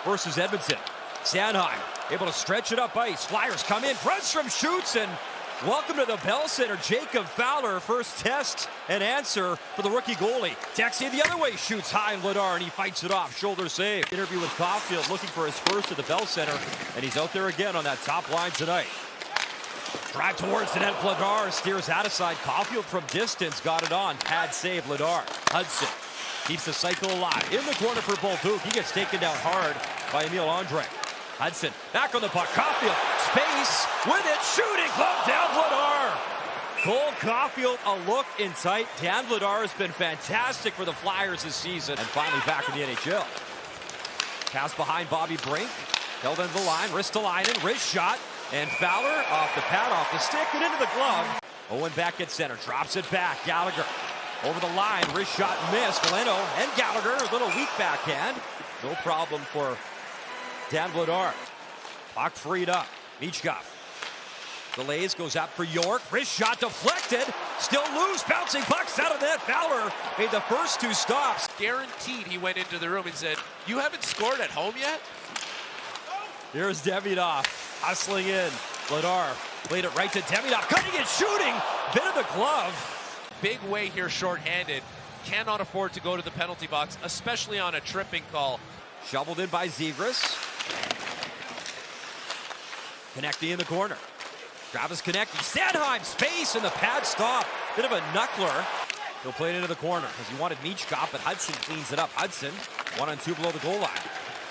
versus Edmonton. Sanheim able to stretch it up ice. Flyers come in. Brunstrom shoots, and welcome to the Bell Center, Jacob Fowler. First test and answer for the rookie goalie. Texier the other way shoots high, Vladar, and he fights it off. Shoulder save. Interview with Caulfield looking for his first at the Bell Center, and he's out there again on that top line tonight. Drive towards the net. Vladar steers out of side. Caulfield from distance got it on. Pad save, Vladar. Hudson keeps the cycle alive. In the corner for Bolduc. He gets taken down hard by Emil Andre. Hudson back on the puck. Caulfield, space with it, shooting glove down Vladar. Cole Caulfield a look in tight. Dan Vladar has been fantastic for the Flyers this season and finally back in the NHL. Pass behind Bobby Brink. Held into the line, wrist to line, and wrist shot. And Fowler off the pad, off the stick, and into the glove. Owen back at center, drops it back. Gallagher over the line, wrist shot missed. Leno and Gallagher, a little weak backhand. No problem for Dan Vladar. Puck freed up. Michkov delays, goes up for York. Wrist shot deflected. Still loose. Bouncing pucks out of net. Fowler made the first two stops. Guaranteed he went into the room and said, "You haven't scored at home yet?" Here's Demidov hustling in. Vladar played it right to Demidov. Cutting and shooting. Bit of the glove. Big way here shorthanded. Cannot afford to go to the penalty box, especially on a tripping call. Shoveled in by Zegras. Konechny in the corner. Travis Konechny. Sanheim, space, and the pad stop. Bit of a knuckler. He'll play it into the corner because he wanted Michkov, but Hudson cleans it up. Hudson, 1-on-2 below the goal line.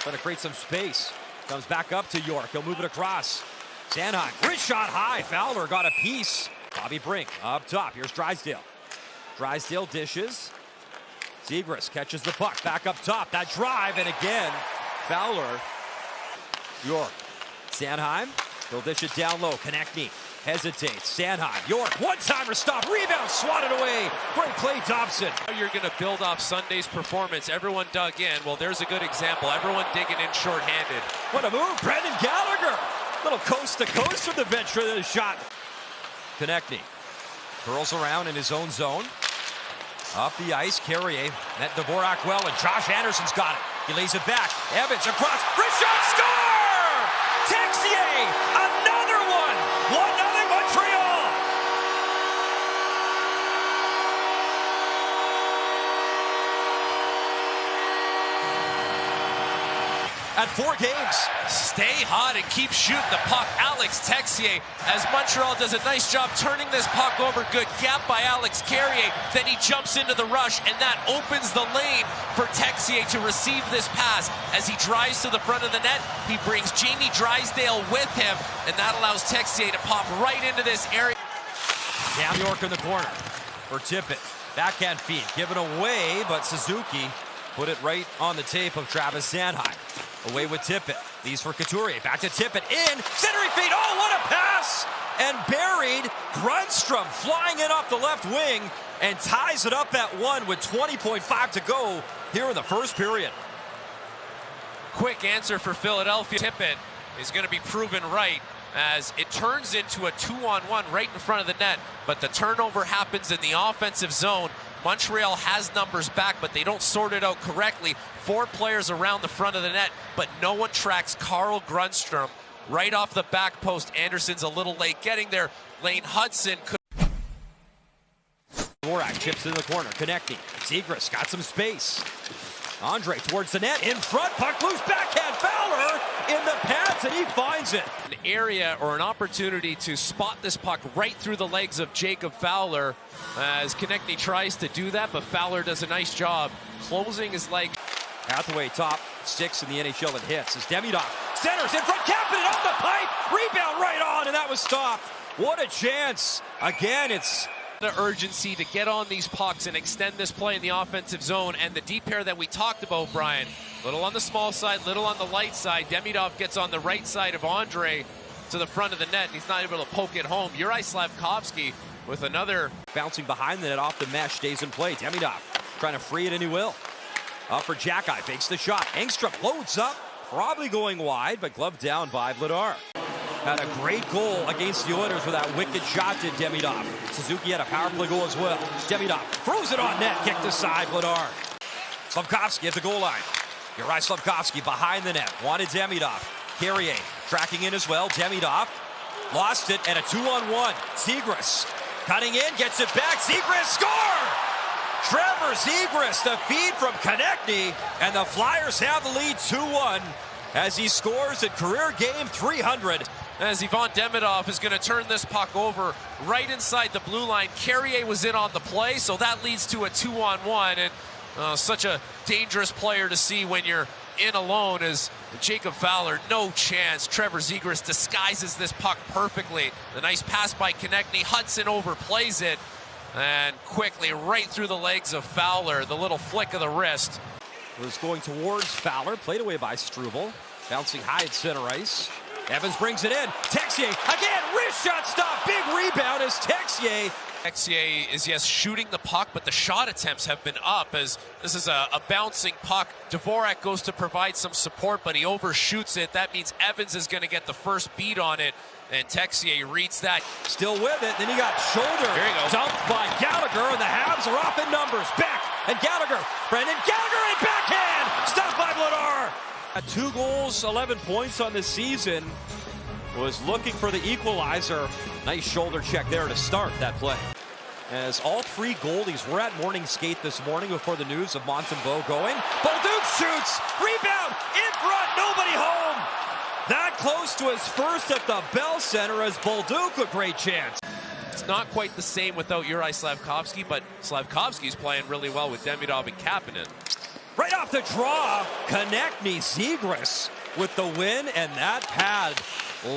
Trying to create some space. Comes back up to York. He'll move it across. Sanheim, wrist shot high. Fowler got a piece. Bobby Brink up top. Here's Drysdale. Drysdale dishes. Zegras catches the puck back up top. That drive, and again, Fowler. York. Sanheim. He'll dish it down low. Konechny hesitates. Sanheim. York. One-timer stop. Rebound. Swatted away. Great play, Thompson. You're going to build off Sunday's performance. Everyone dug in. Well, there's a good example. Everyone digging in shorthanded. What a move. Brendan Gallagher. Little coast-to-coast from the bench for the shot. Konechny curls around in his own zone. Up the ice, Carrier met Dvorak well, and Josh Anderson's got it. He lays it back. Evans across. Wrist shot, score! Texier, another one! 1-0 Montreal! At 4 games. Stay hot and keep shooting the puck. Alex Texier, as Montreal does a nice job turning this puck over. Good gap by Alex Carrier. Then he jumps into the rush, and that opens the lane for Texier to receive this pass. As he drives to the front of the net, he brings Jamie Drysdale with him, and that allows Texier to pop right into this area. Cam York in the corner for Tippett. Backhand feed given away, but Suzuki put it right on the tape of Travis Sanheim. Away with Tippett. Leaves for Couturier. Back to Tippett. In. Centering feed. Oh, what a pass! And buried. Grundstrom flying in off the left wing and ties it up at 1 with 20.5 to go here in the first period. Quick answer for Philadelphia. Tippett is going to be proven right as it turns into a 2-on-1 right in front of the net. But the turnover happens in the offensive zone. Montreal has numbers back, but they don't sort it out correctly. 4 players around the front of the net, but no one tracks Carl Grundstrom. Right off the back post, Anderson's a little late getting there. Lane Hudson could... Dvorak chips in the corner. Konechny. Zegras got some space. Andre towards the net. In front. Puck loose. Backhand. Fowler in the pads, and he finds it. An area or an opportunity to spot this puck right through the legs of Jacob Fowler as Konechny tries to do that, but Fowler does a nice job closing his leg. Hathaway top 6 in the NHL that hits as Demidov centers in front, Kapanen off the pipe, rebound right on, and that was stopped. What a chance. Again, it's the urgency to get on these pucks and extend this play in the offensive zone, and the deep pair that we talked about, Brian. Little on the small side, little on the light side. Demidov gets on the right side of Andre to the front of the net, and he's not able to poke it home. Juraj Slafkovsky with another bouncing behind the net off the mesh, stays in play. Demidov trying to free it, and he will. Up for Jackeye, fakes the shot. Engstrom loads up, probably going wide, but gloved down by Vladar. Had a great goal against the Oilers with that wicked shot to Demidov. Suzuki had a power play goal as well. Demidov throws it on net, kicked aside, Vladar. Slafkovsky at the goal line. Uri Slafkovsky behind the net. Wanted Demidov. Carrier tracking in as well. Demidov lost it, and a 2-on-1. Zegras cutting in, gets it back. Zegras score! Trevor Zegras, the feed from Konechny, and the Flyers have the lead 2-1 as he scores at career game 300. As Ivan Demidov is going to turn this puck over right inside the blue line. Carrier was in on the play, so that leads to a 2-on-1, and such a dangerous player to see when you're in alone as Jacob Fowler. No chance. Trevor Zegras disguises this puck perfectly. The nice pass by Konechny. Hudson overplays it, and quickly right through the legs of Fowler. The little flick of the wrist. Was going towards Fowler, played away by Struble. Bouncing high at center ice. Evans brings it in. Texier again, wrist shot stop. Big rebound as Texier. Texier is, yes, shooting the puck, but the shot attempts have been up as this is a bouncing puck. Dvorak goes to provide some support, but he overshoots it. That means Evans is going to get the first beat on it, and Texier reads that. Still with it, then he got shoulder There you go. dumped by Gallagher, and the Habs are off in numbers. Beck and Gallagher. Brendan Gallagher and backhand. Stopped by Vladar. At 2 goals, 11 points on the season. Was looking for the equalizer. Nice shoulder check there to start that play. As all 3 goalies were at morning skate this morning before the news of Montembeault going. Bolduc shoots, rebound, in front, nobody home. That close to his first at the Bell Center as Bolduc a great chance. It's not quite the same without Uri Slafkovsky, but Slavkovsky's playing really well with Demidov and Kapanen. Right off the draw, Konechny, Zegras with the win, and that pad,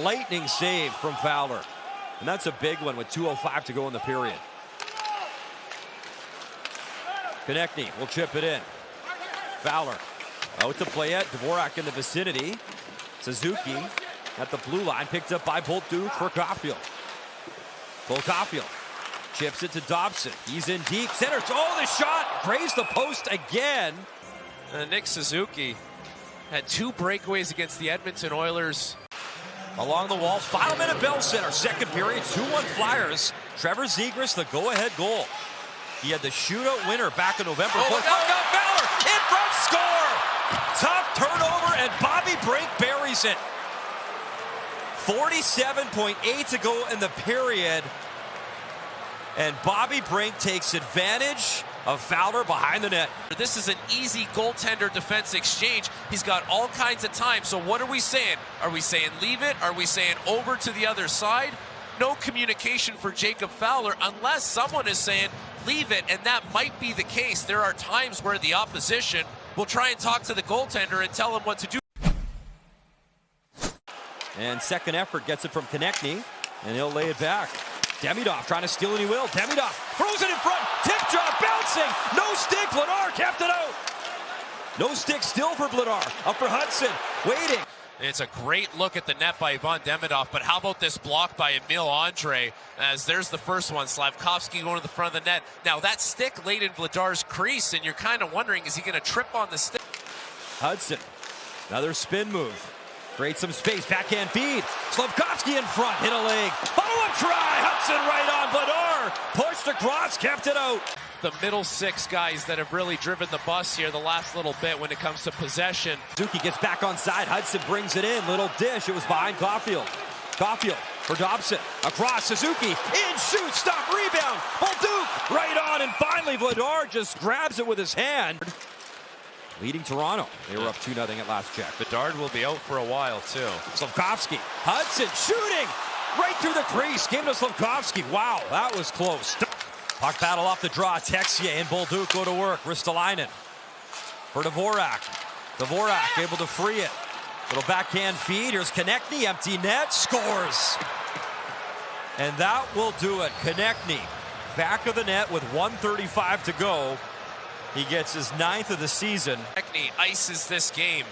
lightning save from Fowler. And that's a big one with 2:05 to go in the period. Konechny will chip it in. Fowler out to play it. Dvorak in the vicinity. Suzuki at the blue line, picked up by Bolduc for Caulfield. Caulfield chips it to Dobson. He's in deep. Center. Oh, the shot grazed the post again. Nick Suzuki had 2 breakaways against the Edmonton Oilers. Along the wall, final minute Bell Center. Second period, 2-1 Flyers. Trevor Zegras, the go-ahead goal. He had the shootout winner back in November. Oh, look out, Fowler in front, score! Tough turnover, and Bobby Brink buries it. 47.8 to go in the period. And Bobby Brink takes advantage of Fowler behind the net. This is an easy goaltender defense exchange. He's got all kinds of time. So what are we saying? Are we saying leave it? Are we saying over to the other side? No communication for Jacob Fowler unless someone is saying leave it, and that might be the case. There are times where the opposition will try and talk to the goaltender and tell him what to do. And second effort gets it from Konechny, and he'll lay it back. Demidov trying to steal, and he will. Demidov throws it in front. Tip job, bouncing. No stick. Vladar kept it out. No stick still for Vladar. Up for Hudson. Waiting. It's a great look at the net by Ivan Demidov, but how about this block by Emil Andre? As there's the first one. Slafkovsky going to the front of the net. Now that stick laid in Vladar's crease, and you're kind of wondering, is he going to trip on the stick? Hudson. Another spin move. Creates some space. Backhand feed. Slafkovsky in front. Hit a leg. Follow-up try. Hudson right on. Vladar pushed across. Kept it out. The middle 6 guys that have really driven the bus here the last little bit when it comes to possession. Suzuki gets back on side. Hudson brings it in. Little dish. It was behind Caulfield. Caulfield for Dobson. Across. Suzuki. In. Shoot. Stop. Rebound. Bolduc right on. And finally Vladar just grabs it with his hand. Leading Toronto. They were up 2-0 at last check. Bedard will be out for a while, too. Slafkovsky. Hudson shooting right through the crease. Game to Slafkovsky. Wow, that was close. Puck battle off the draw. Texier and Bolduc go to work. Ristolainen for Dvorak. Dvorak able to free it. Little backhand feed. Here's Konechny. Empty net. Scores. And that will do it. Konechny back of the net with 1:35 to go. He gets his 9th of the season. Konechny ices this game.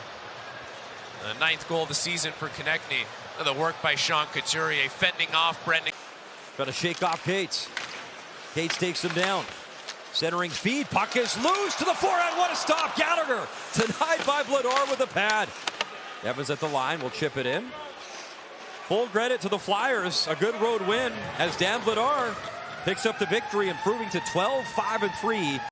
The 9th goal of the season for Konechny. The work by Sean Couturier, fending off Brendan. Got to shake off Cates. Cates takes him down. Centering feed. Puck is loose to the forehand. What a stop. Gallagher denied by Vladar with a pad. Evans at the line will chip it in. Full credit to the Flyers. A good road win as Dan Vladar picks up the victory, improving to 12-5-3.